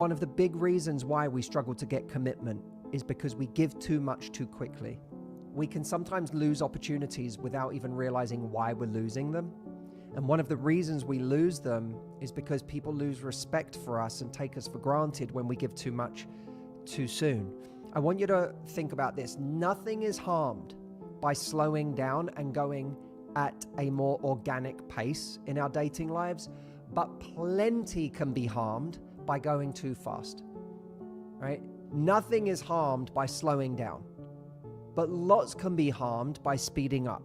One of the big reasons why we struggle to get commitment is because we give too much too quickly. We can sometimes lose opportunities without even realizing why we're losing them. And one of the reasons we lose them is because people lose respect for us and take us for granted when we give too much too soon. I want you to think about this. Nothing is harmed by slowing down and going at a more organic pace in our dating lives, but plenty can be harmed by going too fast, right? Nothing is harmed by slowing down, but lots can be harmed by speeding up.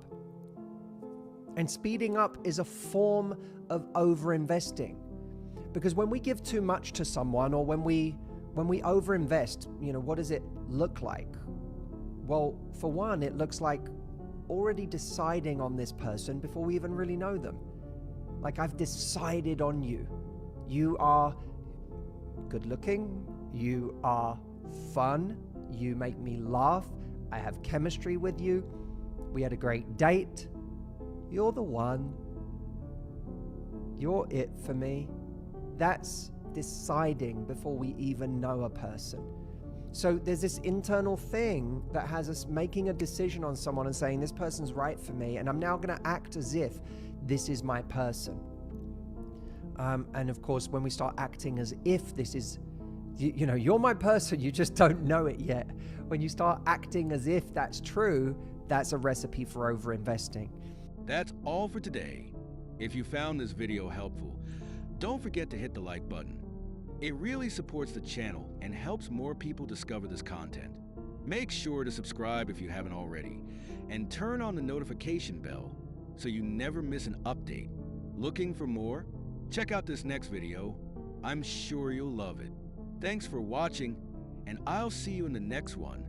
And speeding up is a form of over-investing, because when we give too much to someone, or when we over-invest, what does it look like? Well, for one, it looks like already deciding on this person before we even really know them. Like, I've decided on you. You are good looking, you are fun, you make me laugh, I have chemistry with you, we had a great date, you're the one, you're it for me. That's deciding before we even know a person. So there's this internal thing that has us making a decision on someone and saying, this person's right for me, and I'm now going to act as if this is my person. And of course, when we start acting as if this is, you're my person, you just don't know it yet. When you start acting as if that's true, that's a recipe for over-investing. That's all for today. If you found this video helpful, don't forget to hit the like button. It really supports the channel and helps more people discover this content. Make sure to subscribe if you haven't already, and turn on the notification bell so you never miss an update. Looking for more? Check out this next video. I'm sure you'll love it. Thanks for watching, and I'll see you in the next one.